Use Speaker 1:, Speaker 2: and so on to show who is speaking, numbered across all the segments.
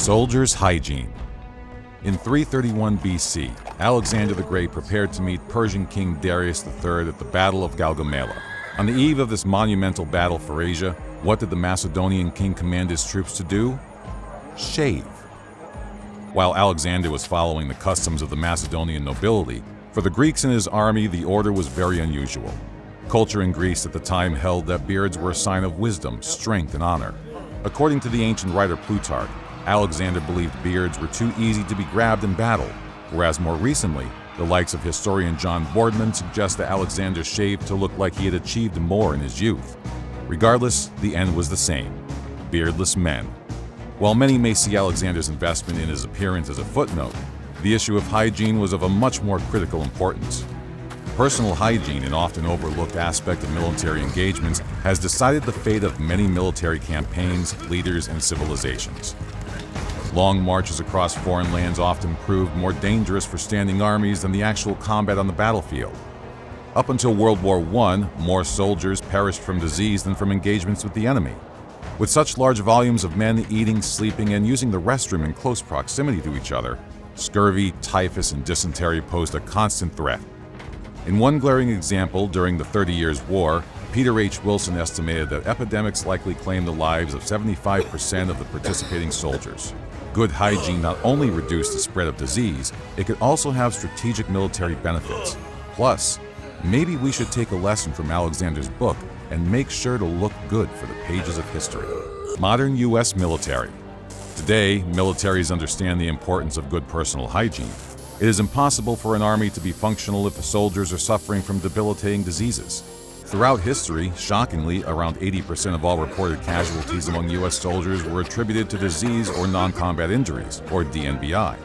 Speaker 1: Soldiers' hygiene. In 331 BC, Alexander the Great prepared to meet Persian King Darius III at the Battle of Gaugamela. On the eve of this monumental battle for Asia, what did the Macedonian king command his troops to do? Shave. While Alexander was following the customs of the Macedonian nobility, for the Greeks in his army the order was very unusual. Culture in Greece at the time held that beards were a sign of wisdom, strength, and honor. According to the ancient writer Plutarch, Alexander believed beards were too easy to be grabbed in battle, whereas more recently, the likes of historian John Boardman suggest that Alexander shaved to look like he had achieved more in his youth. Regardless, the end was the same: beardless men. While many may see Alexander's investment in his appearance as a footnote, the issue of hygiene was of a much more critical importance. Personal hygiene, an often overlooked aspect of military engagements, has decided the fate of many military campaigns, leaders, and civilizations. Long marches across foreign lands often proved more dangerous for standing armies than the actual combat on the battlefield. Up until World War I, more soldiers perished from disease than from engagements with the enemy. With such large volumes of men eating, sleeping, and using the restroom in close proximity to each other, scurvy, typhus, and dysentery posed a constant threat. In one glaring example during the 30 Years' War, Peter H. Wilson estimated that epidemics likely claimed the lives of 75% of the participating soldiers. Good hygiene not only reduced the spread of disease, it could also have strategic military benefits. Plus, maybe we should take a lesson from Alexander's book and make sure to look good for the pages of history. Modern U.S. military. Today, militaries understand the importance of good personal hygiene. It is impossible for an army to be functional if the soldiers are suffering from debilitating diseases. Throughout history, shockingly, around 80% of all reported casualties among U.S. soldiers were attributed to disease or non-combat injuries, or DNBI.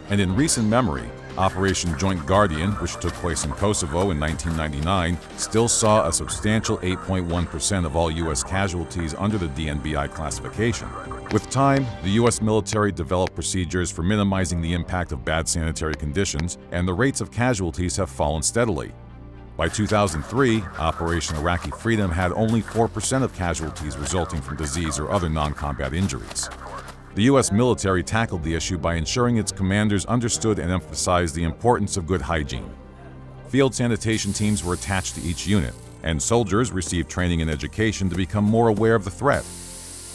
Speaker 1: And in recent memory, Operation Joint Guardian, which took place in Kosovo in 1999, still saw a substantial 8.1% of all U.S. casualties under the DNBI classification. With time, the U.S. military developed procedures for minimizing the impact of bad sanitary conditions, and the rates of casualties have fallen steadily. By 2003, Operation Iraqi Freedom had only 4% of casualties resulting from disease or other non-combat injuries. The U.S. military tackled the issue by ensuring its commanders understood and emphasized the importance of good hygiene. Field sanitation teams were attached to each unit, and soldiers received training and education to become more aware of the threat.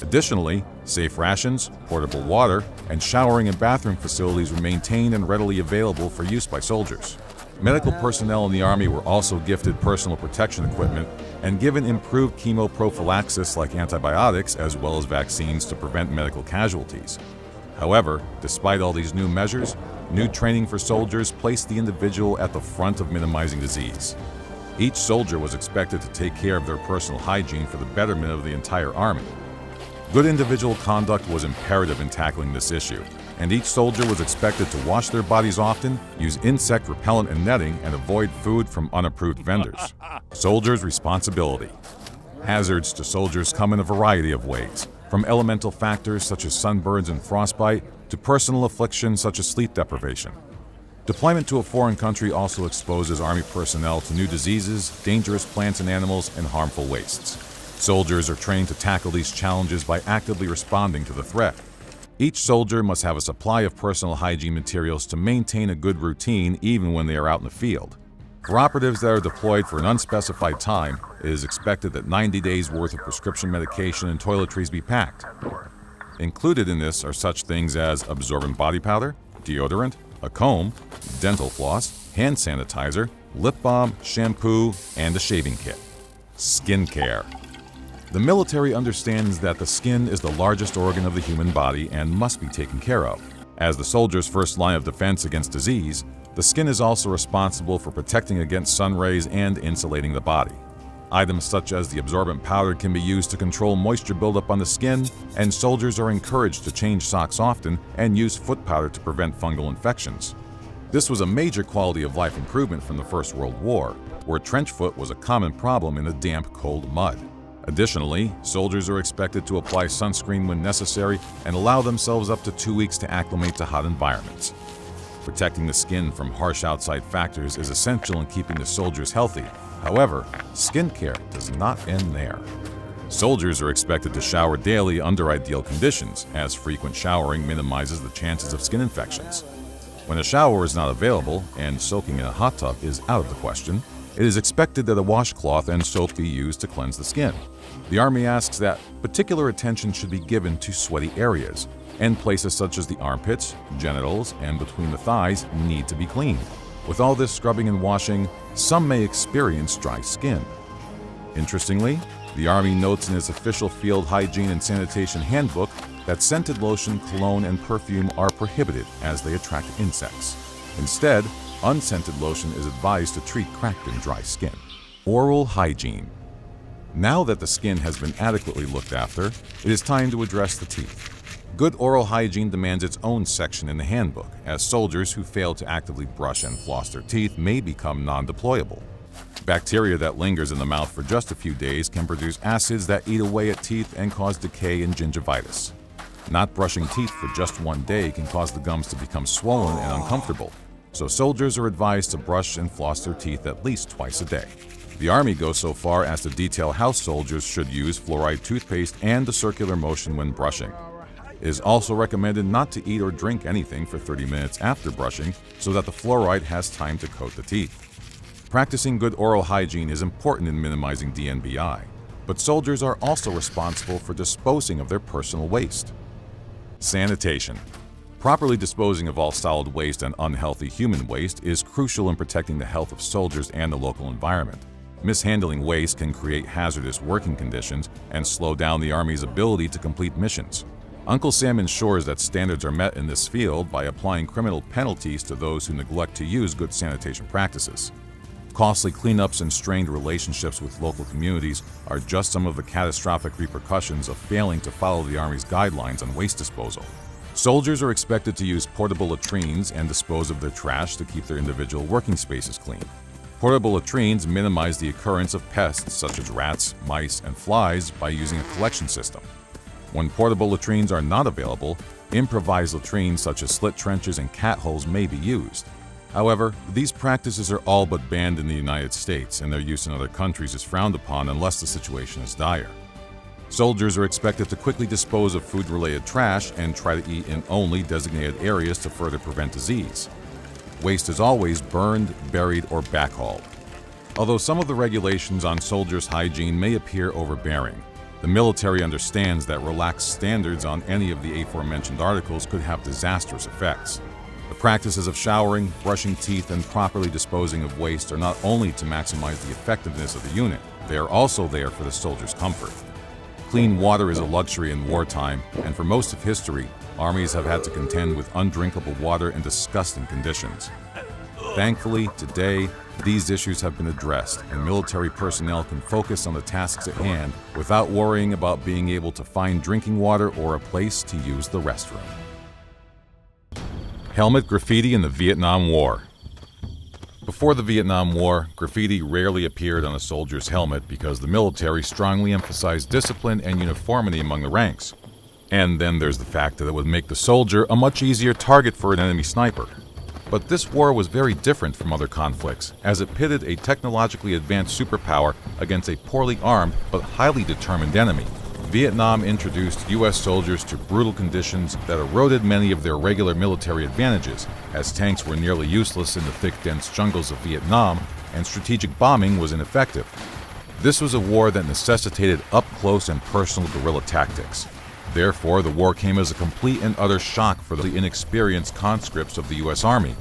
Speaker 1: Additionally, safe rations, portable water, and showering and bathroom facilities were maintained and readily available for use by soldiers. Medical personnel in the Army were also gifted personal protection equipment and given improved chemoprophylaxis like antibiotics as well as vaccines to prevent medical casualties. However, despite all these new measures, new training for soldiers placed the individual at the front of minimizing disease. Each soldier was expected to take care of their personal hygiene for the betterment of the entire Army. Good individual conduct was imperative in tackling this issue, and each soldier was expected to wash their bodies often, use insect repellent and netting, and avoid food from unapproved vendors. Soldiers' responsibility. Hazards to soldiers come in a variety of ways, from elemental factors such as sunburns and frostbite to personal afflictions such as sleep deprivation. Deployment to a foreign country also exposes Army personnel to new diseases, dangerous plants and animals, and harmful wastes. Soldiers are trained to tackle these challenges by actively responding to the threat. Each soldier must have a supply of personal hygiene materials to maintain a good routine even when they are out in the field. For operatives that are deployed for an unspecified time, it is expected that 90 days' worth of prescription medication and toiletries be packed. Included in this are such things as absorbent body powder, deodorant, a comb, dental floss, hand sanitizer, lip balm, shampoo, and a shaving kit. Skincare. The military understands that the skin is the largest organ of the human body and must be taken care of. As the soldier's first line of defense against disease, the skin is also responsible for protecting against sun rays and insulating the body. Items such as the absorbent powder can be used to control moisture buildup on the skin, and soldiers are encouraged to change socks often and use foot powder to prevent fungal infections. This was a major quality of life improvement from the First World War, where trench foot was a common problem in the damp, cold mud. Additionally, soldiers are expected to apply sunscreen when necessary and allow themselves up to 2 weeks to acclimate to hot environments. Protecting the skin from harsh outside factors is essential in keeping the soldiers healthy. However, skincare does not end there. Soldiers are expected to shower daily under ideal conditions, as frequent showering minimizes the chances of skin infections. When a shower is not available and soaking in a hot tub is out of the question, it is expected that a washcloth and soap be used to cleanse the skin. The Army asks that particular attention should be given to sweaty areas, and places such as the armpits, genitals, and between the thighs need to be cleaned. With all this scrubbing and washing, some may experience dry skin. Interestingly, the Army notes in its official Field Hygiene and Sanitation Handbook that scented lotion, cologne, and perfume are prohibited as they attract insects. Instead, unscented lotion is advised to treat cracked and dry skin. Oral hygiene. Now that the skin has been adequately looked after, it is time to address the teeth. Good oral hygiene demands its own section in the handbook, as soldiers who fail to actively brush and floss their teeth may become non-deployable. Bacteria that lingers in the mouth for just a few days can produce acids that eat away at teeth and cause decay and gingivitis. Not brushing teeth for just one day can cause the gums to become swollen and uncomfortable, so soldiers are advised to brush and floss their teeth at least twice a day. The Army goes so far as to detail how soldiers should use fluoride toothpaste and the circular motion when brushing. It is also recommended not to eat or drink anything for 30 minutes after brushing so that the fluoride has time to coat the teeth. Practicing good oral hygiene is important in minimizing DNBI, but soldiers are also responsible for disposing of their personal waste. Sanitation. Properly disposing of all solid waste and unhealthy human waste is crucial in protecting the health of soldiers and the local environment. Mishandling waste can create hazardous working conditions and slow down the Army's ability to complete missions. Uncle Sam ensures that standards are met in this field by applying criminal penalties to those who neglect to use good sanitation practices. Costly cleanups and strained relationships with local communities are just some of the catastrophic repercussions of failing to follow the Army's guidelines on waste disposal. Soldiers are expected to use portable latrines and dispose of their trash to keep their individual working spaces clean. Portable latrines minimize the occurrence of pests such as rats, mice, and flies by using a collection system. When portable latrines are not available, improvised latrines such as slit trenches and cat holes may be used. However, these practices are all but banned in the United States, and their use in other countries is frowned upon unless the situation is dire. Soldiers are expected to quickly dispose of food-related trash and try to eat in only designated areas to further prevent disease. Waste is always burned, buried, or backhauled. Although some of the regulations on soldiers' hygiene may appear overbearing, the military understands that relaxed standards on any of the aforementioned articles could have disastrous effects. The practices of showering, brushing teeth, and properly disposing of waste are not only to maximize the effectiveness of the unit, they are also there for the soldier's comfort. Clean water is a luxury in wartime, and for most of history, armies have had to contend with undrinkable water in disgusting conditions. Thankfully, today, these issues have been addressed, and military personnel can focus on the tasks at hand without worrying about being able to find drinking water or a place to use the restroom. Helmet graffiti in the Vietnam War. Before the Vietnam War, graffiti rarely appeared on a soldier's helmet because the military strongly emphasized discipline and uniformity among the ranks. And then there's the fact that it would make the soldier a much easier target for an enemy sniper. But this war was very different from other conflicts, as it pitted a technologically advanced superpower against a poorly armed but highly determined enemy. Vietnam introduced U.S. soldiers to brutal conditions that eroded many of their regular military advantages, as tanks were nearly useless in the thick, dense jungles of Vietnam, and strategic bombing was ineffective. This was a war that necessitated up-close and personal guerrilla tactics. Therefore, the war came as a complete and utter shock for the inexperienced conscripts of the U.S. Army,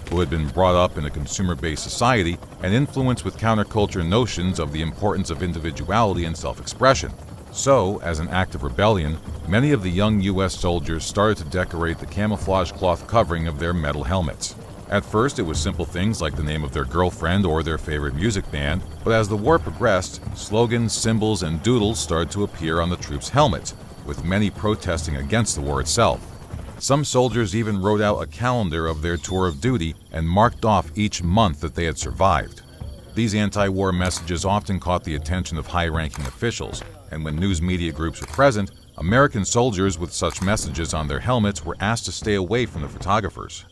Speaker 1: who had been brought up in a consumer-based society and influenced with counterculture notions of the importance of individuality and self-expression. So, as an act of rebellion, many of the young U.S. soldiers started to decorate the camouflage cloth covering of their metal helmets. At first, it was simple things like the name of their girlfriend or their favorite music band, but as the war progressed, slogans, symbols, and doodles started to appear on the troops' helmets, with many protesting against the war itself. Some soldiers even wrote out a calendar of their tour of duty and marked off each month that they had survived. These anti-war messages often caught the attention of high-ranking officials, and when news media groups were present, American soldiers with such messages on their helmets were asked to stay away from the photographers.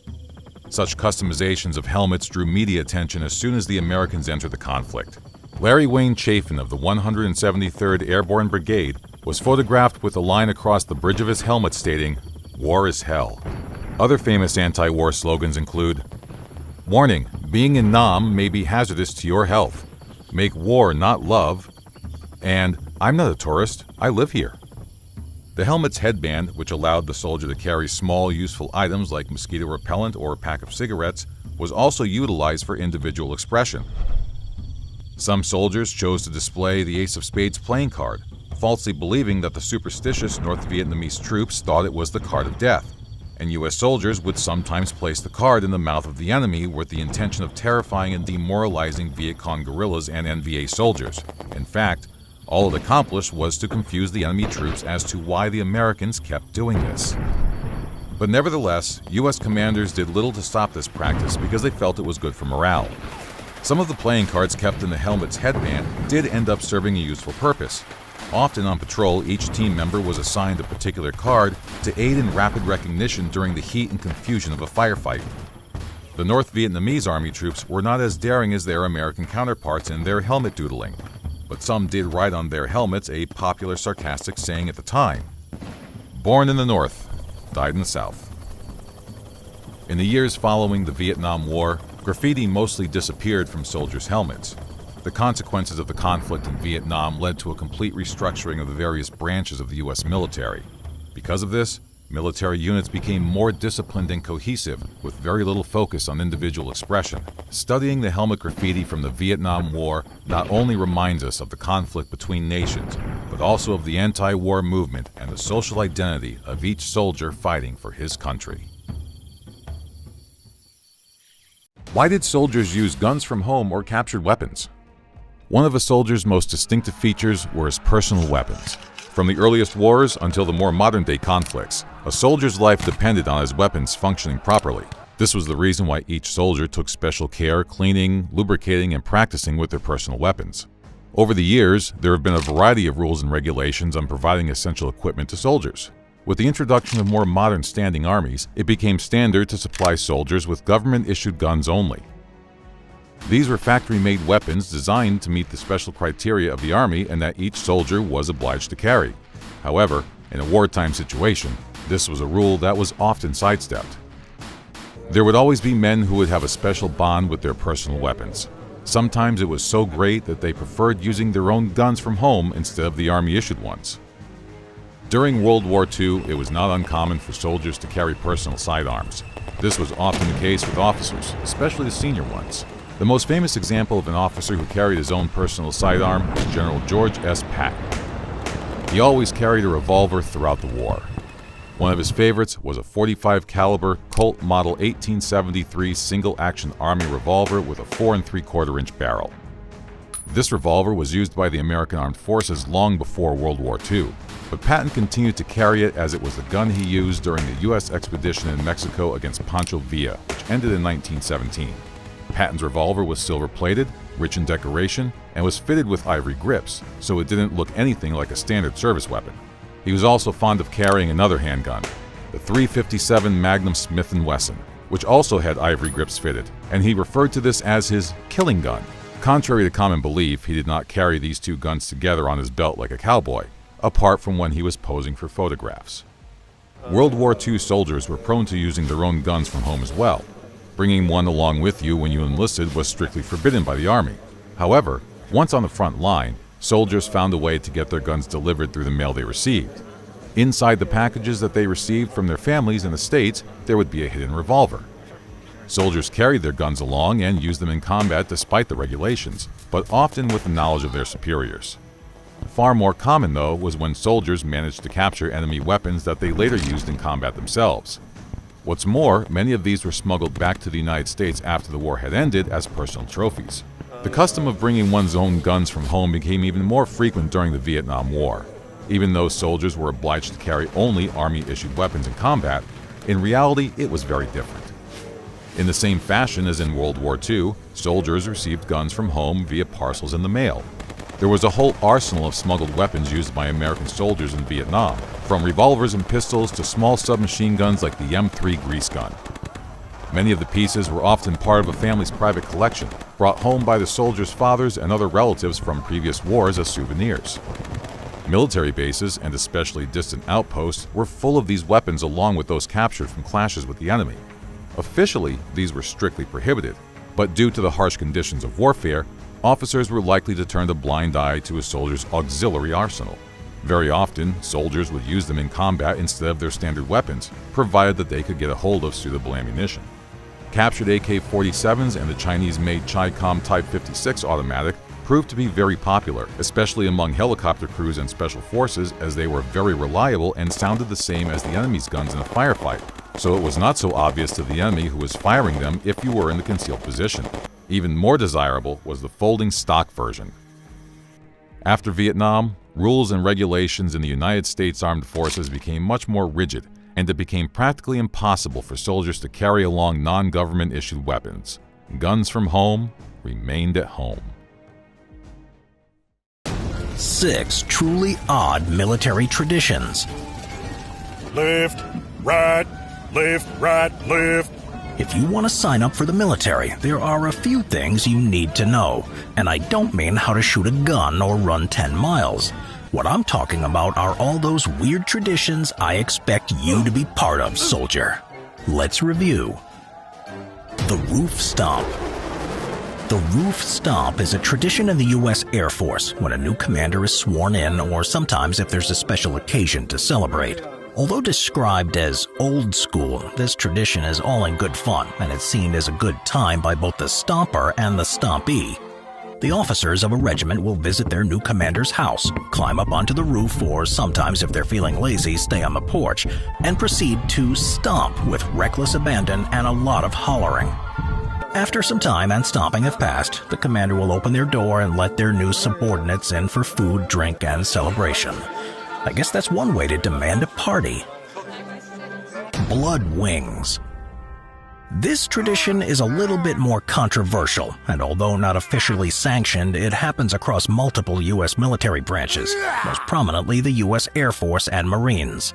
Speaker 1: Such customizations of helmets drew media attention as soon as the Americans entered the conflict. Larry Wayne Chafin of the 173rd Airborne Brigade was photographed with a line across the bridge of his helmet stating, "War is hell." Other famous anti-war slogans include, "Warning, being in Nam may be hazardous to your health. Make war, not love," and "I'm not a tourist, I live here." The helmet's headband, which allowed the soldier to carry small, useful items like mosquito repellent or a pack of cigarettes, was also utilized for individual expression. Some soldiers chose to display the Ace of Spades playing card, falsely believing that the superstitious North Vietnamese troops thought it was the card of death, and U.S. soldiers would sometimes place the card in the mouth of the enemy with the intention of terrifying and demoralizing Viet Cong guerrillas and NVA soldiers. In fact, all it accomplished was to confuse the enemy troops as to why the Americans kept doing this. But nevertheless, U.S. commanders did little to stop this practice because they felt it was good for morale. Some of the playing cards kept in the helmet's headband did end up serving a useful purpose. Often on patrol, each team member was assigned a particular card to aid in rapid recognition during the heat and confusion of a firefight. The North Vietnamese Army troops were not as daring as their American counterparts in their helmet doodling, but some did write on their helmets a popular sarcastic saying at the time, "Born in the North, died in the South." In the years following the Vietnam War, graffiti mostly disappeared from soldiers' helmets. The consequences of the conflict in Vietnam led to a complete restructuring of the various branches of the U.S. military. Because of this, military units became more disciplined and cohesive, with very little focus on individual expression. Studying the helmet graffiti from the Vietnam War not only reminds us of the conflict between nations, but also of the anti-war movement and the social identity of each soldier fighting for his country. Why did soldiers use guns from home or captured weapons? One of a soldier's most distinctive features were his personal weapons. From the earliest wars until the more modern-day conflicts, a soldier's life depended on his weapons functioning properly. This was the reason why each soldier took special care cleaning, lubricating, and practicing with their personal weapons. Over the years, there have been a variety of rules and regulations on providing essential equipment to soldiers. With the introduction of more modern standing armies, it became standard to supply soldiers with government-issued guns only. These were factory-made weapons designed to meet the special criteria of the Army and that each soldier was obliged to carry. However, in a wartime situation, this was a rule that was often sidestepped. There would always be men who would have a special bond with their personal weapons. Sometimes it was so great that they preferred using their own guns from home instead of the Army-issued ones. During World War II, it was not uncommon for soldiers to carry personal sidearms. This was often the case with officers, especially the senior ones. The most famous example of an officer who carried his own personal sidearm was General George S. Patton. He always carried a revolver throughout the war. One of his favorites was a .45 caliber Colt Model 1873 single-action Army revolver with a 4 3/4-inch barrel. This revolver was used by the American Armed Forces long before World War II, but Patton continued to carry it as it was the gun he used during the U.S. expedition in Mexico against Pancho Villa, which ended in 1917. Patton's revolver was silver-plated, rich in decoration, and was fitted with ivory grips, so it didn't look anything like a standard service weapon. He was also fond of carrying another handgun, the .357 Magnum Smith & Wesson, which also had ivory grips fitted, and he referred to this as his killing gun. Contrary to common belief, he did not carry these two guns together on his belt like a cowboy, apart from when he was posing for photographs. World War II soldiers were prone to using their own guns from home as well. Bringing one along with you when you enlisted was strictly forbidden by the Army. However, once on the front line, soldiers found a way to get their guns delivered through the mail they received. Inside the packages that they received from their families in the States, there would be a hidden revolver. Soldiers carried their guns along and used them in combat despite the regulations, but often with the knowledge of their superiors. Far more common, though, was when soldiers managed to capture enemy weapons that they later used in combat themselves. What's more, many of these were smuggled back to the United States after the war had ended as personal trophies. The custom of bringing one's own guns from home became even more frequent during the Vietnam War. Even though soldiers were obliged to carry only Army-issued weapons in combat, in reality it was very different. In the same fashion as in World War II, soldiers received guns from home via parcels in the mail. There was a whole arsenal of smuggled weapons used by American soldiers in Vietnam, from revolvers and pistols to small submachine guns like the M3 grease gun. Many of the pieces were often part of a family's private collection, brought home by the soldiers' fathers and other relatives from previous wars as souvenirs. Military bases, and especially distant outposts, were full of these weapons along with those captured from clashes with the enemy. Officially, these were strictly prohibited, but due to the harsh conditions of warfare, officers were likely to turn a blind eye to a soldier's auxiliary arsenal. Very often, soldiers would use them in combat instead of their standard weapons, provided that they could get a hold of suitable ammunition. Captured AK-47s and the Chinese-made Chi-Com Type 56 automatic proved to be very popular, especially among helicopter crews and special forces, as they were very reliable and sounded the same as the enemy's guns in a firefight, so it was not so obvious to the enemy who was firing them if you were in the concealed position. Even more desirable was the folding stock version. After Vietnam, rules and regulations in the United States Armed Forces became much more rigid, and it became practically impossible for soldiers to carry along non-government-issued weapons. Guns from home remained at home.
Speaker 2: 6 truly odd military traditions.
Speaker 3: Left, right, left.
Speaker 2: If you want to sign up for the military, there are a few things you need to know. And I don't mean how to shoot a gun or run 10 miles. What I'm talking about are all those weird traditions I expect you to be part of, soldier. Let's review. The Roof Stomp. The Roof Stomp is a tradition in the U.S. Air Force when a new commander is sworn in, or sometimes if there's a special occasion to celebrate. Although described as old school, this tradition is all in good fun, and it's seen as a good time by both the stomper and the stompee. The officers of a regiment will visit their new commander's house, climb up onto the roof, or sometimes if they're feeling lazy, stay on the porch, and proceed to stomp with reckless abandon and a lot of hollering. After some time and stomping have passed, the commander will open their door and let their new subordinates in for food, drink, and celebration. I guess that's one way to demand a party. Blood wings. This tradition is a little bit more controversial, and although not officially sanctioned, it happens across multiple U.S. military branches, most prominently the U.S. Air Force and Marines.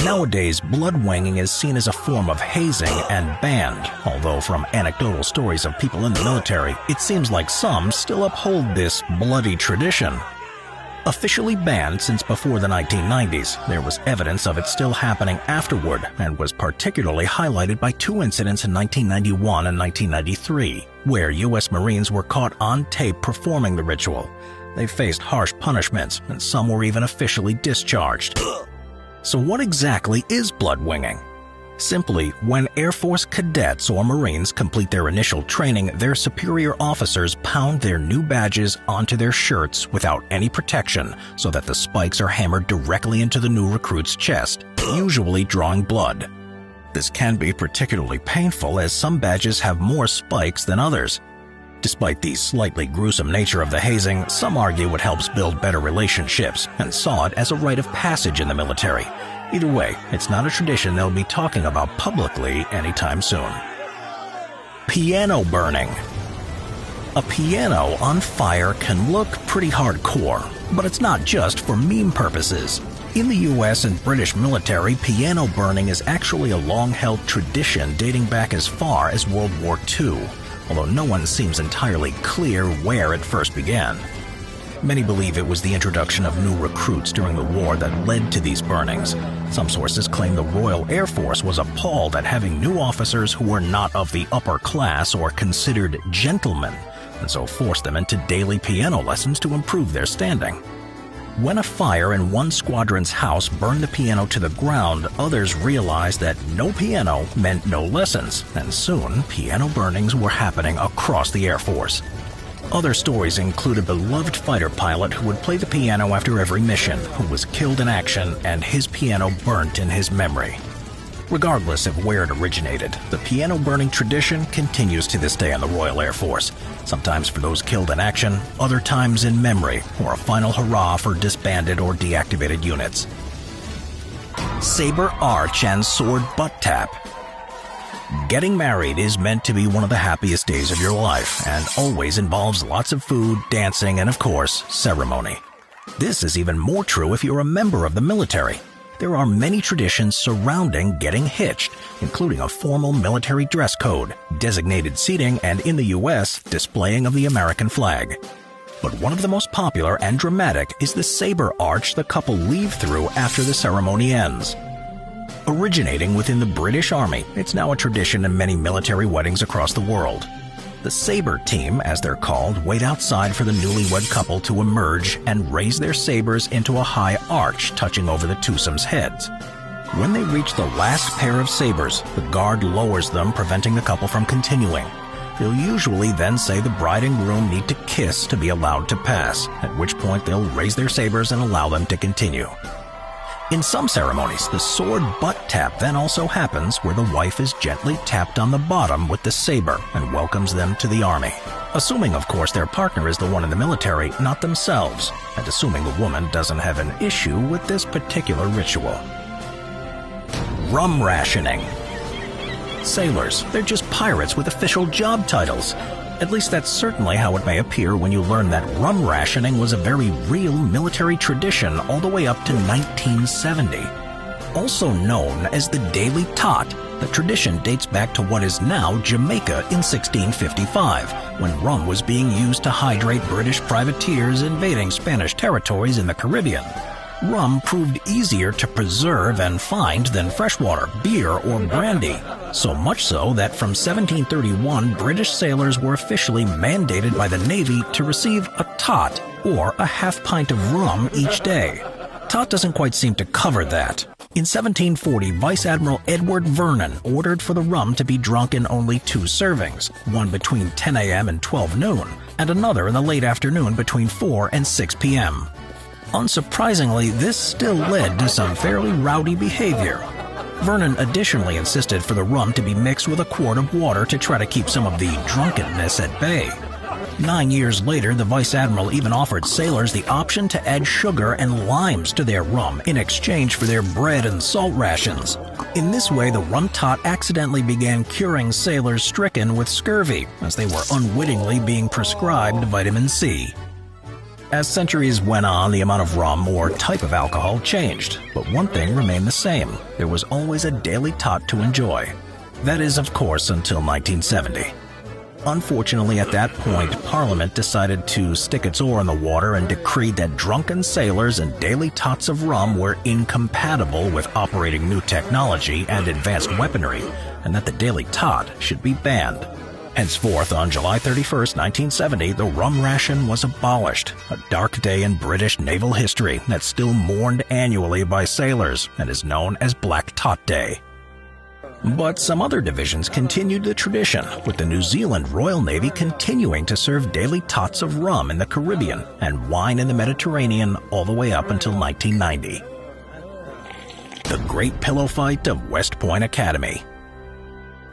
Speaker 2: Nowadays, blood winging is seen as a form of hazing and banned, although from anecdotal stories of people in the military, it seems like some still uphold this bloody tradition. Officially banned since before the 1990s, there was evidence of it still happening afterward and was particularly highlighted by 2 incidents in 1991 and 1993, where U.S. Marines were caught on tape performing the ritual. They faced harsh punishments, and some were even officially discharged. So what exactly is blood winging? Simply, when Air Force cadets or Marines complete their initial training, their superior officers pound their new badges onto their shirts without any protection so that the spikes are hammered directly into the new recruit's chest, usually drawing blood. This can be particularly painful as some badges have more spikes than others. Despite the slightly gruesome nature of the hazing, some argue it helps build better relationships and saw it as a rite of passage in the military. Either way, it's not a tradition they'll be talking about publicly anytime soon. Piano burning. A piano on fire can look pretty hardcore, but it's not just for meme purposes. In the US and British military, piano burning is actually a long-held tradition dating back as far as World War II, although no one seems entirely clear where it first began. Many believe it was the introduction of new recruits during the war that led to these burnings. Some sources claim the Royal Air Force was appalled at having new officers who were not of the upper class or considered gentlemen, and so forced them into daily piano lessons to improve their standing. When a fire in one squadron's house burned the piano to the ground, others realized that no piano meant no lessons, and soon piano burnings were happening across the Air Force. Other stories include a beloved fighter pilot who would play the piano after every mission, who was killed in action and his piano burnt in his memory. Regardless of where it originated, the piano burning tradition continues to this day in the Royal Air Force, sometimes for those killed in action, other times in memory, or a final hurrah for disbanded or deactivated units. Saber arch and sword butt tap. Getting married is meant to be one of the happiest days of your life and always involves lots of food, dancing, and of course, ceremony. This is even more true if you're a member of the military. there are many traditions surrounding getting hitched, including a formal military dress code, designated seating, and in the U.S., displaying of the American flag. But one of the most popular and dramatic is the saber arch the couple leave through after the ceremony ends. Originating within the British Army, it's now a tradition in many military weddings across the world. The saber team, as they're called, wait outside for the newlywed couple to emerge and raise their sabers into a high arch touching over the twosomes' heads. When they reach the last pair of sabers, the guard lowers them, preventing the couple from continuing. They'll usually then say the bride and groom need to kiss to be allowed to pass, at which point they'll raise their sabers and allow them to continue. In some ceremonies, the sword butt tap then also happens, where the wife is gently tapped on the bottom with the saber and welcomes them to the army. Assuming, of course, their partner is the one in the military, not themselves, and assuming the woman doesn't have an issue with this particular ritual. Rum rationing. Sailors, they're just pirates with official job titles. At least that's certainly how it may appear when you learn that rum rationing was a very real military tradition all the way up to 1970. Also known as the Daily Tot, the tradition dates back to what is now Jamaica in 1655, when rum was being used to hydrate British privateers invading Spanish territories in the Caribbean. Rum proved easier to preserve and find than freshwater, beer, or brandy. So much so that from 1731, British sailors were officially mandated by the Navy to receive a tot, or a half pint of rum each day. Tot doesn't quite seem to cover that. In 1740, Vice Admiral Edward Vernon ordered for the rum to be drunk in only 2 servings, one between 10 a.m. and 12 noon, and another in the late afternoon between 4 and 6 p.m. Unsurprisingly, this still led to some fairly rowdy behavior. Vernon additionally insisted for the rum to be mixed with a quart of water to try to keep some of the drunkenness at bay. 9 years later, the Vice Admiral even offered sailors the option to add sugar and limes to their rum in exchange for their bread and salt rations. In this way, the rum tot accidentally began curing sailors stricken with scurvy, as they were unwittingly being prescribed vitamin C. As centuries went on, the amount of rum or type of alcohol changed, but one thing remained the same. There was always a daily tot to enjoy. That is, of course, until 1970. Unfortunately, at that point, Parliament decided to stick its oar in the water and decreed that drunken sailors and daily tots of rum were incompatible with operating new technology and advanced weaponry, and that the daily tot should be banned. Henceforth, on July 31, 1970, the rum ration was abolished, a dark day in British naval history that's still mourned annually by sailors and is known as Black Tot Day. But some other divisions continued the tradition, with the New Zealand Royal Navy continuing to serve daily tots of rum in the Caribbean and wine in the Mediterranean all the way up until 1990. The Great Pillow Fight of West Point Academy.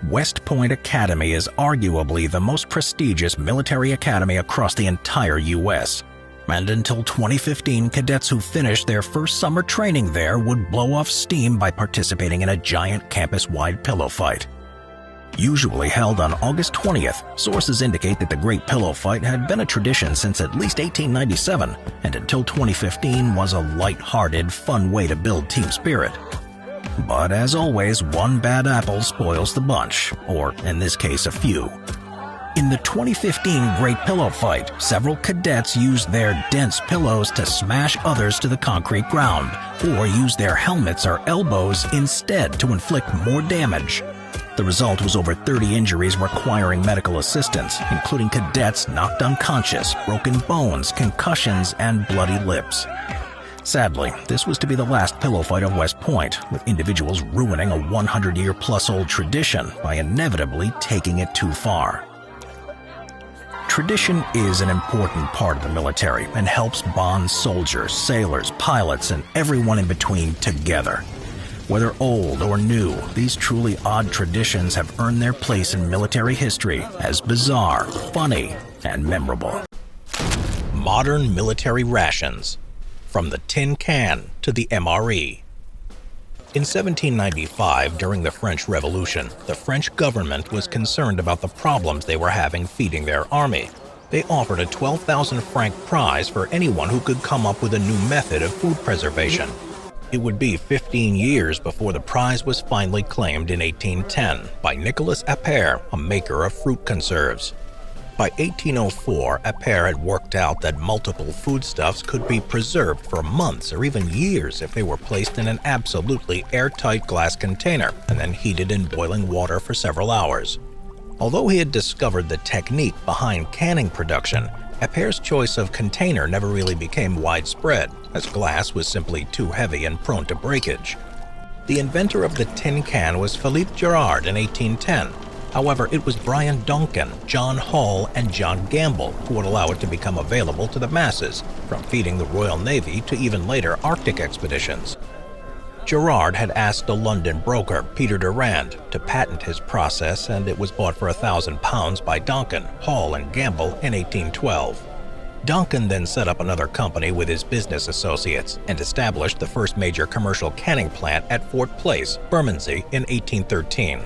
Speaker 2: West Point Academy is arguably the most prestigious military academy across the entire U.S. And until 2015, cadets who finished their first summer training there would blow off steam by participating in a giant campus-wide pillow fight. Usually held on August 20th, sources indicate that the Great Pillow Fight had been a tradition since at least 1897, and until 2015 was a light-hearted, fun way to build team spirit. But as always, one bad apple spoils the bunch, or in this case, a few. In the 2015 Great Pillow Fight, several cadets used their dense pillows to smash others to the concrete ground, or used their helmets or elbows instead to inflict more damage. The result was over 30 injuries requiring medical assistance, including cadets knocked unconscious, broken bones, concussions, and bloody lips. Sadly, this was to be the last pillow fight of West Point, with individuals ruining a 100-year-plus-old tradition by inevitably taking it too far. Tradition is an important part of the military and helps bond soldiers, sailors, pilots, and everyone in between together. Whether old or new, these truly odd traditions have earned their place in military history as bizarre, funny, and memorable. Modern military rations. From the tin can to the MRE. In 1795, during the French Revolution, the French government was concerned about the problems they were having feeding their army. They offered a 12,000 franc prize for anyone who could come up with a new method of food preservation. It would be 15 years before the prize was finally claimed in 1810 by Nicolas Appert, a maker of fruit conserves. By 1804, Appert had worked out that multiple foodstuffs could be preserved for months or even years if they were placed in an absolutely airtight glass container and then heated in boiling water for several hours. Although he had discovered the technique behind canning production, Appert's choice of container never really became widespread, as glass was simply too heavy and prone to breakage. The inventor of the tin can was Philippe Girard in 1810. However, it was Brian Duncan, John Hall, and John Gamble who would allow it to become available to the masses, from feeding the Royal Navy to even later Arctic expeditions. Girard had asked a London broker, Peter Durand, to patent his process, and it was bought for £1,000 by Duncan, Hall, and Gamble in 1812. Duncan then set up another company with his business associates and established the first major commercial canning plant at Fort Place, Bermondsey, in 1813.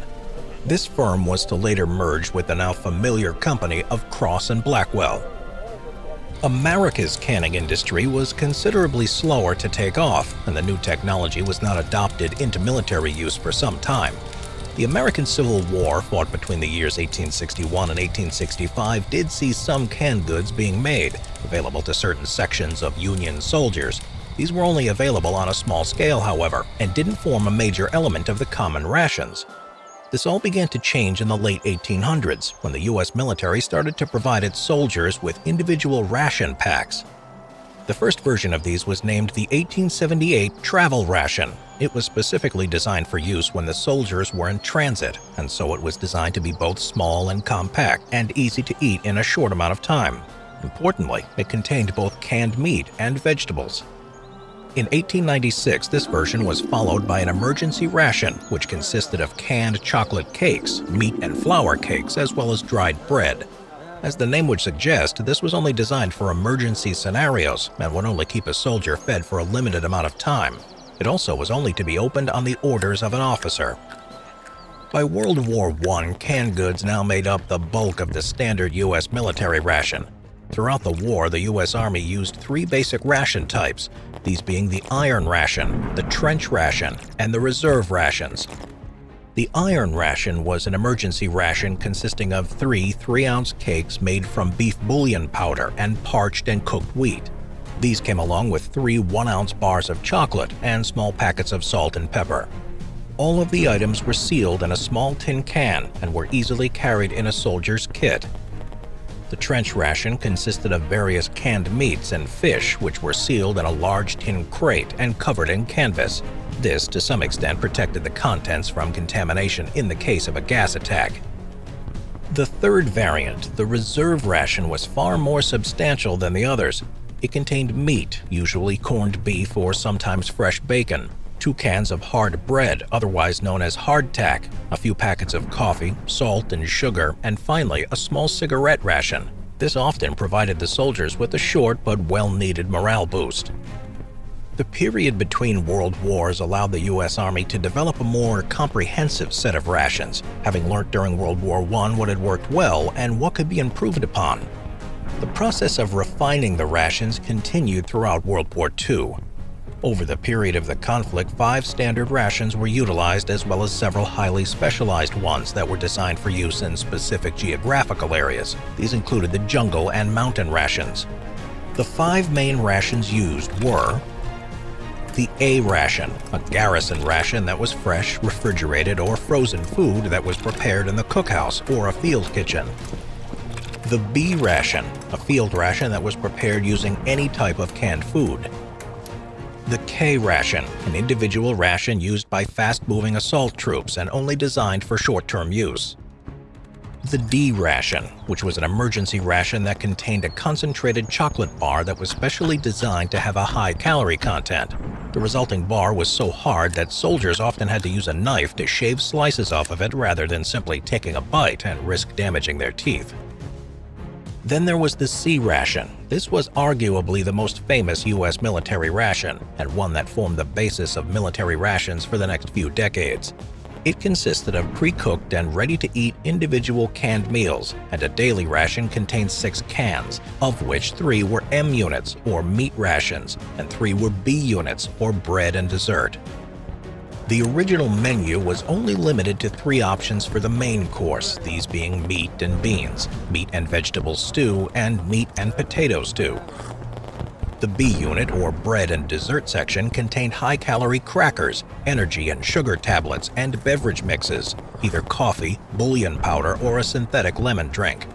Speaker 2: This firm was to later merge with the now familiar company of Cross and Blackwell. America's canning industry was considerably slower to take off, and the new technology was not adopted into military use for some time. The American Civil War, fought between the years 1861 and 1865, did see some canned goods being made, available to certain sections of Union soldiers. These were only available on a small scale, however, and didn't form a major element of the common rations. This all began to change in the late 1800s, when the U.S. military started to provide its soldiers with individual ration packs. The first version of these was named the 1878 Travel Ration. It was specifically designed for use when the soldiers were in transit, and so it was designed to be both small and compact and easy to eat in a short amount of time. Importantly, it contained both canned meat and vegetables. In 1896, this version was followed by an emergency ration, which consisted of canned chocolate cakes, meat and flour cakes, as well as dried bread. As the name would suggest, this was only designed for emergency scenarios and would only keep a soldier fed for a limited amount of time. It also was only to be opened on the orders of an officer. By World War I, canned goods now made up the bulk of the standard U.S. military ration. Throughout the war, the U.S. Army used three basic ration types, these being the iron ration, the trench ration, and the reserve rations. The iron ration was an emergency ration consisting of three 3-ounce cakes made from beef bouillon powder and parched and cooked wheat. These came along with 3 1-ounce bars of chocolate and small packets of salt and pepper. All of the items were sealed in a small tin can and were easily carried in a soldier's kit. The trench ration consisted of various canned meats and fish, which were sealed in a large tin crate and covered in canvas. This, to some extent, protected the contents from contamination in the case of a gas attack. The third variant, the reserve ration, was far more substantial than the others. It contained meat, usually corned beef or sometimes fresh bacon, 2 cans of hard bread, otherwise known as hardtack, a few packets of coffee, salt and sugar, and finally a small cigarette ration. This often provided the soldiers with a short but well-needed morale boost. The period between world wars allowed the U.S. Army to develop a more comprehensive set of rations, having learned during World War I what had worked well and what could be improved upon. The process of refining the rations continued throughout World War II. Over the period of the conflict, 5 standard rations were utilized, as well as several highly specialized ones that were designed for use in specific geographical areas. These included the jungle and mountain rations. The 5 main rations used were the A ration, a garrison ration that was fresh, refrigerated, or frozen food that was prepared in the cookhouse or a field kitchen. The B ration, a field ration that was prepared using any type of canned food. The K ration, an individual ration used by fast-moving assault troops and only designed for short-term use. The D ration, which was an emergency ration that contained a concentrated chocolate bar that was specially designed to have a high calorie content. The resulting bar was so hard that soldiers often had to use a knife to shave slices off of it rather than simply taking a bite and risk damaging their teeth. Then there was the C ration. This was arguably the most famous U.S. military ration, and one that formed the basis of military rations for the next few decades. It consisted of pre-cooked and ready-to-eat individual canned meals, and a daily ration contained 6 cans, of which 3 were M units, or meat rations, and 3 were B units, or bread and dessert. The original menu was only limited to 3 options for the main course, these being meat and beans, meat and vegetable stew, and meat and potato stew. The B unit, or bread and dessert section, contained high-calorie crackers, energy and sugar tablets, and beverage mixes, either coffee, bouillon powder, or a synthetic lemon drink.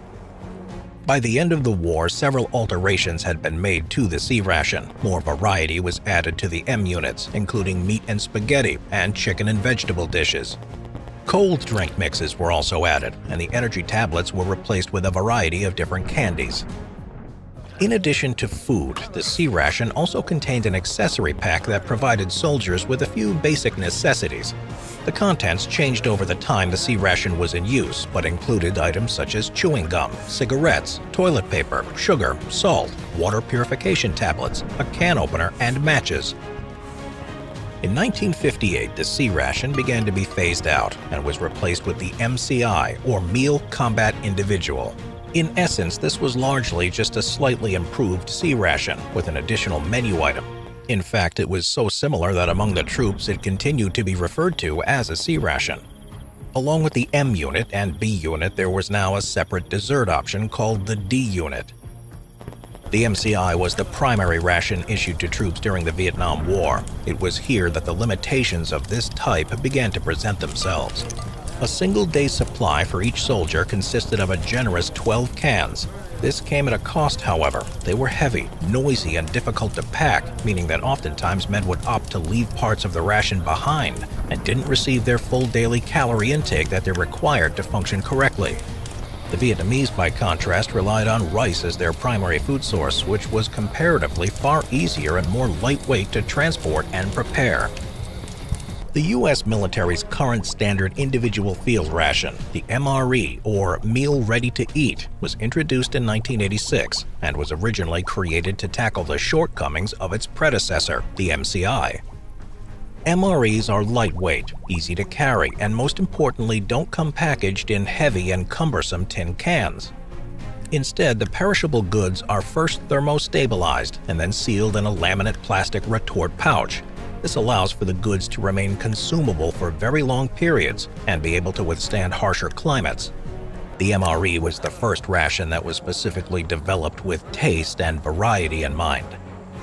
Speaker 2: By the end of the war, several alterations had been made to the C ration. More variety was added to the M units, including meat and spaghetti, and chicken and vegetable dishes. Cold drink mixes were also added, and the energy tablets were replaced with a variety of different candies. In addition to food, the C ration also contained an accessory pack that provided soldiers with a few basic necessities. The contents changed over the time the C ration was in use, but included items such as chewing gum, cigarettes, toilet paper, sugar, salt, water purification tablets, a can opener, and matches. In 1958, the C ration began to be phased out and was replaced with the MCI, or Meal Combat Individual. In essence, this was largely just a slightly improved C ration with an additional menu item. In fact, it was so similar that among the troops it continued to be referred to as a C ration. Along with the M unit and B unit, there was now a separate dessert option called the D unit. The MCI was the primary ration issued to troops during the Vietnam War. It was here that the limitations of this type began to present themselves. A single-day supply for each soldier consisted of a generous 12 cans. This came at a cost, however. They were heavy, noisy, and difficult to pack, meaning that oftentimes men would opt to leave parts of the ration behind and didn't receive their full daily calorie intake that they required to function correctly. The Vietnamese, by contrast, relied on rice as their primary food source, which was comparatively far easier and more lightweight to transport and prepare. The U.S. military's current standard individual field ration, the MRE, or Meal Ready to Eat, was introduced in 1986 and was originally created to tackle the shortcomings of its predecessor, the MCI. MREs are lightweight, easy to carry, and most importantly don't come packaged in heavy and cumbersome tin cans. Instead, the perishable goods are first thermostabilized and then sealed in a laminate plastic retort pouch. This allows for the goods to remain consumable for very long periods and be able to withstand harsher climates. The MRE was the first ration that was specifically developed with taste and variety in mind.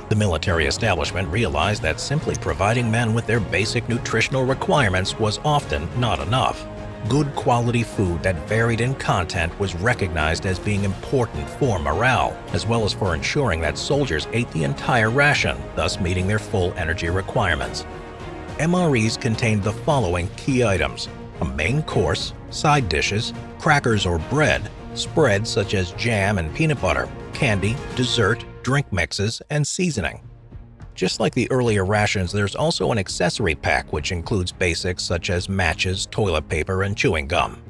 Speaker 2: The military establishment realized that simply providing men with their basic nutritional requirements was often not enough. Good quality food that varied in content was recognized as being important for morale, as well as for ensuring that soldiers ate the entire ration, thus meeting their full energy requirements. MREs contained the following key items: a main course, side dishes, crackers or bread, spreads such as jam and peanut butter, candy, dessert, drink mixes, and seasoning. Just like the earlier rations, there's also an accessory pack which includes basics such as matches, toilet paper, and chewing gum.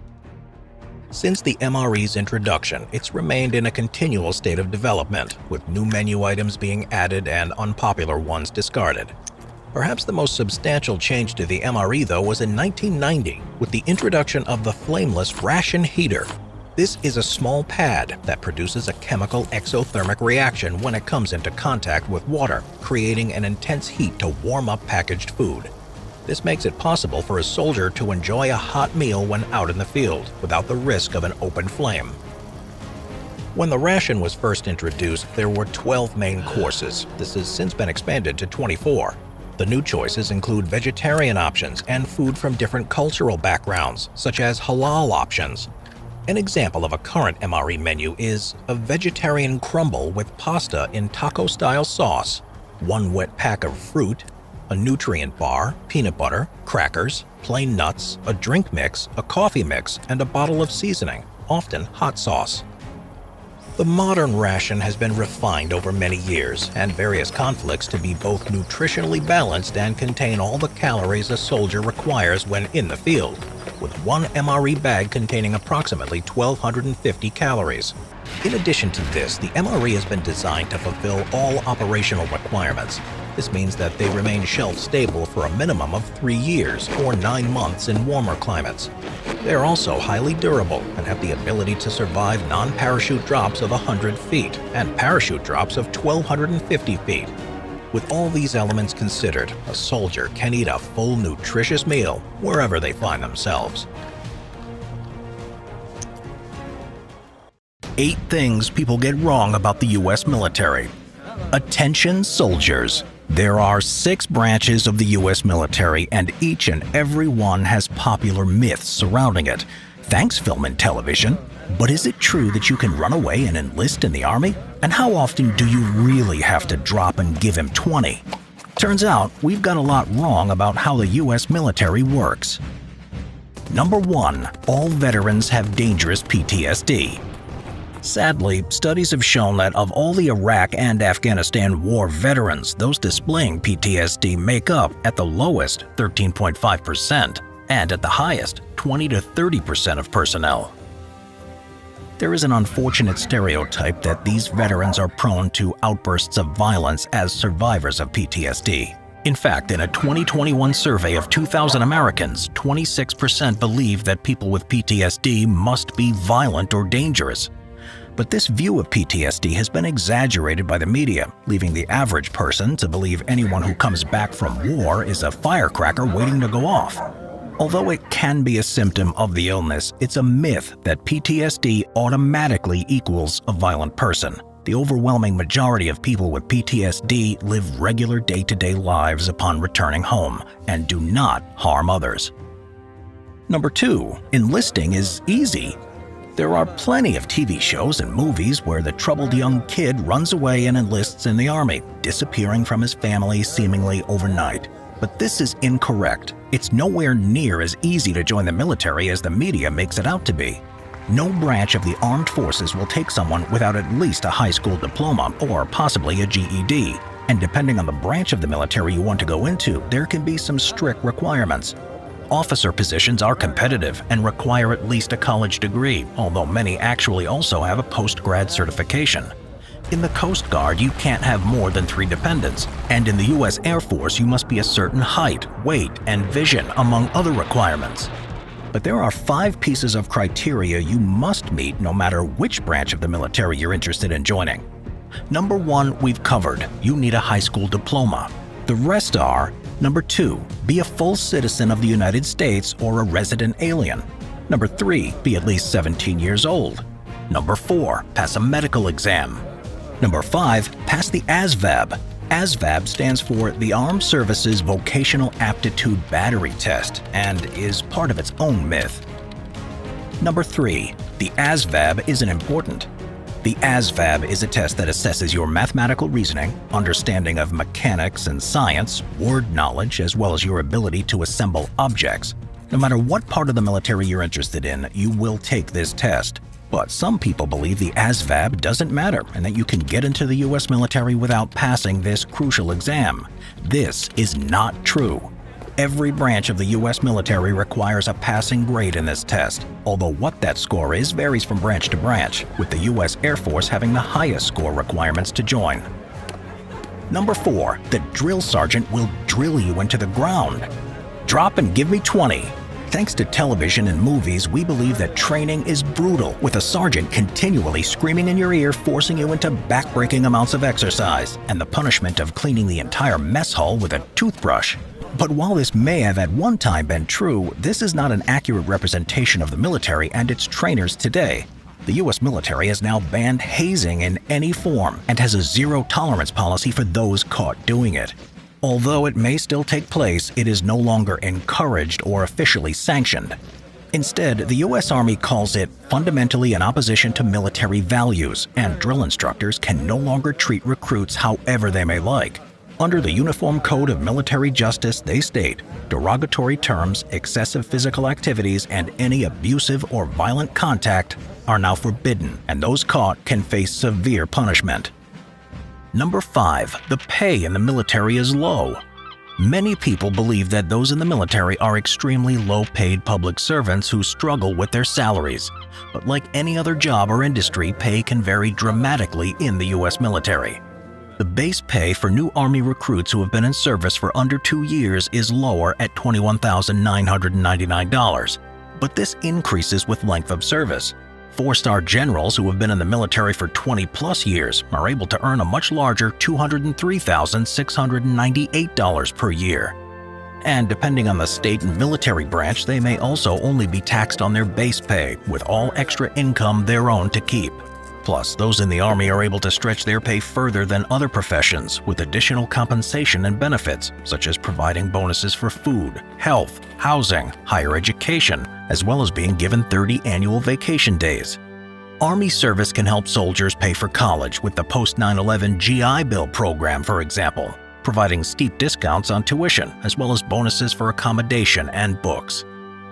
Speaker 2: Since the MRE's introduction, it's remained in a continual state of development, with new menu items being added and unpopular ones discarded. Perhaps the most substantial change to the MRE, though, was in 1990 with the introduction of the flameless ration heater. This is a small pad that produces a chemical exothermic reaction when it comes into contact with water, creating an intense heat to warm up packaged food. This makes it possible for a soldier to enjoy a hot meal when out in the field, without the risk of an open flame. When the ration was first introduced, there were 12 main courses. This has since been expanded to 24. The new choices include vegetarian options and food from different cultural backgrounds, such as halal options. An example of a current MRE menu is a vegetarian crumble with pasta in taco-style sauce, 1 wet pack of fruit, a nutrient bar, peanut butter, crackers, plain nuts, a drink mix, a coffee mix, and a bottle of seasoning, often hot sauce. The modern ration has been refined over many years and various conflicts to be both nutritionally balanced and contain all the calories a soldier requires when in the field, with one MRE bag containing approximately 1,250 calories. In addition to this, the MRE has been designed to fulfill all operational requirements. This means that they remain shelf-stable for a minimum of 3 years or 9 months in warmer climates. They are also highly durable and have the ability to survive non-parachute drops of 100 feet and parachute drops of 1,250 feet. With all these elements considered, a soldier can eat a full nutritious meal wherever they find themselves. 8 things people get wrong about the U.S. military. Attention soldiers. There are 6 branches of the U.S. military, and each and every one has popular myths surrounding it. Thanks, film and television. But is it true that you can run away and enlist in the Army? And how often do you really have to drop and give him 20? Turns out, we've got a lot wrong about how the U.S. military works. Number 1. All veterans have dangerous PTSD. Sadly, studies have shown that of all the Iraq and Afghanistan war veterans, those displaying PTSD make up, at the lowest, 13.5%, and at the highest, 20 to 30% of personnel. There is an unfortunate stereotype that these veterans are prone to outbursts of violence as survivors of PTSD. In fact, in a 2021 survey of 2,000 Americans, 26% believe that people with PTSD must be violent or dangerous. But this view of PTSD has been exaggerated by the media, leaving the average person to believe anyone who comes back from war is a firecracker waiting to go off. Although it can be a symptom of the illness, it's a myth that PTSD automatically equals a violent person. The overwhelming majority of people with PTSD live regular day-to-day lives upon returning home and do not harm others. Number 2, enlisting is easy. There are plenty of TV shows and movies where the troubled young kid runs away and enlists in the Army, disappearing from his family seemingly overnight. But this is incorrect. It's nowhere near as easy to join the military as the media makes it out to be. No branch of the armed forces will take someone without at least a high school diploma or possibly a GED. And depending on the branch of the military you want to go into, there can be some strict requirements. Officer positions are competitive and require at least a college degree, although many actually also have a post-grad certification. In the Coast Guard, you can't have more than 3 dependents, and in the U.S. Air Force, you must be a certain height, weight, and vision, among other requirements. But there are 5 pieces of criteria you must meet no matter which branch of the military you're interested in joining. Number 1, we've covered. You need a high school diploma. The rest are: Number 2, be a full citizen of the United States or a resident alien. Number 3, be at least 17 years old. Number 4, pass a medical exam. Number 5, pass the ASVAB. ASVAB stands for the Armed Services Vocational Aptitude Battery Test and is part of its own myth. Number 3, the ASVAB isn't important. The ASVAB is a test that assesses your mathematical reasoning, understanding of mechanics and science, word knowledge, as well as your ability to assemble objects. No matter what part of the military you're interested in, you will take this test. But some people believe the ASVAB doesn't matter and that you can get into the U.S. military without passing this crucial exam. This is not true. Every branch of the U.S. military requires a passing grade in this test, although what that score is varies from branch to branch, with the U.S. Air Force having the highest score requirements to join. Number 4, the drill sergeant will drill you into the ground. Drop and give me 20. Thanks to television and movies, we believe that training is brutal, with a sergeant continually screaming in your ear, forcing you into back-breaking amounts of exercise, and the punishment of cleaning the entire mess hall with a toothbrush. But while this may have at one time been true, this is not an accurate representation of the military and its trainers today. The U.S. military has now banned hazing in any form and has a zero-tolerance policy for those caught doing it. Although it may still take place, it is no longer encouraged or officially sanctioned. Instead, the U.S. Army calls it fundamentally in opposition to military values, and drill instructors can no longer treat recruits however they may like. Under the Uniform Code of Military Justice, they state, derogatory terms, excessive physical activities, and any abusive or violent contact are now forbidden, and those caught can face severe punishment. Number 5, the pay in the military is low. Many people believe that those in the military are extremely low-paid public servants who struggle with their salaries. But like any other job or industry, pay can vary dramatically in the U.S. military. The base pay for new Army recruits who have been in service for under 2 years is lower at $21,999, but this increases with length of service. 4-star generals who have been in the military for 20-plus years are able to earn a much larger $203,698 per year. And depending on the state and military branch, they may also only be taxed on their base pay, with all extra income their own to keep. Plus, those in the Army are able to stretch their pay further than other professions with additional compensation and benefits, such as providing bonuses for food, health, housing, higher education, as well as being given 30 annual vacation days. Army service can help soldiers pay for college with the post-9/11 GI Bill program, for example, providing steep discounts on tuition, as well as bonuses for accommodation and books.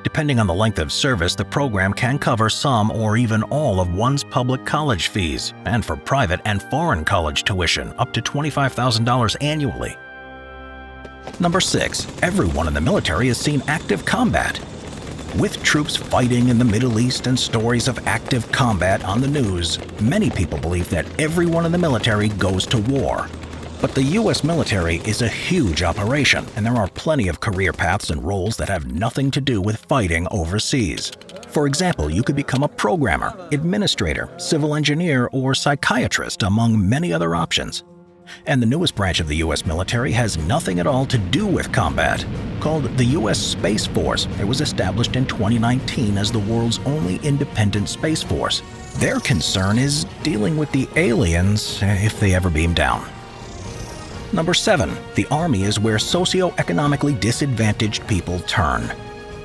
Speaker 2: Depending on the length of service, the program can cover some or even all of one's public college fees, and for private and foreign college tuition, up to $25,000 annually. Number 6. Everyone in the military has seen active combat. With troops fighting in the Middle East and stories of active combat on the news, many people believe that everyone in the military goes to war. But the U.S. military is a huge operation, and there are plenty of career paths and roles that have nothing to do with fighting overseas. For example, you could become a programmer, administrator, civil engineer, or psychiatrist, among many other options. And the newest branch of the U.S. military has nothing at all to do with combat. Called the U.S. Space Force, it was established in 2019 as the world's only independent space force. Their concern is dealing with the aliens if they ever beam down. Number 7. The Army is where socioeconomically disadvantaged people turn.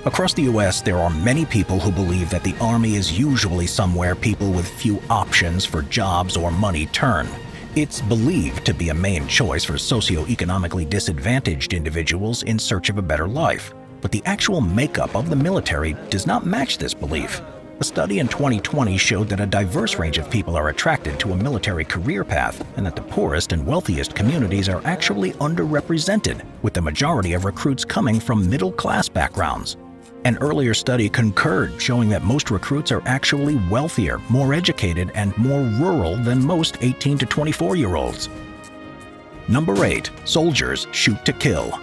Speaker 2: Across the U.S., there are many people who believe that the Army is usually somewhere people with few options for jobs or money turn. It's believed to be a main choice for socioeconomically disadvantaged individuals in search of a better life. But the actual makeup of the military does not match this belief. A study in 2020 showed that a diverse range of people are attracted to a military career path, and that the poorest and wealthiest communities are actually underrepresented, with the majority of recruits coming from middle-class backgrounds. An earlier study concurred, showing that most recruits are actually wealthier, more educated, and more rural than most 18 to 24-year-olds. Number 8. Soldiers shoot to kill.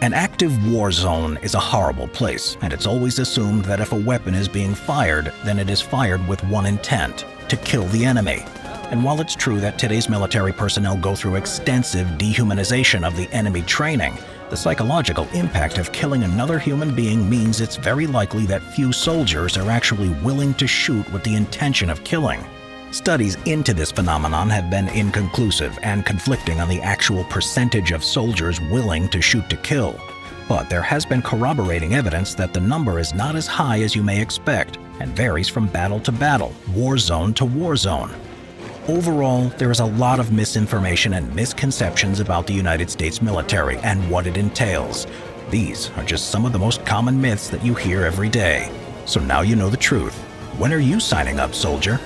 Speaker 2: An active war zone is a horrible place, and it's always assumed that if a weapon is being fired, then it is fired with one intent: to kill the enemy. And while it's true that today's military personnel go through extensive dehumanization of the enemy training, the psychological impact of killing another human being means it's very likely that few soldiers are actually willing to shoot with the intention of killing. Studies into this phenomenon have been inconclusive and conflicting on the actual percentage of soldiers willing to shoot to kill. But there has been corroborating evidence that the number is not as high as you may expect and varies from battle to battle, war zone to war zone. Overall, there is a lot of misinformation and misconceptions about the United States military and what it entails. These are just some of the most common myths that you hear every day. So now you know the truth. When are you signing up, soldier?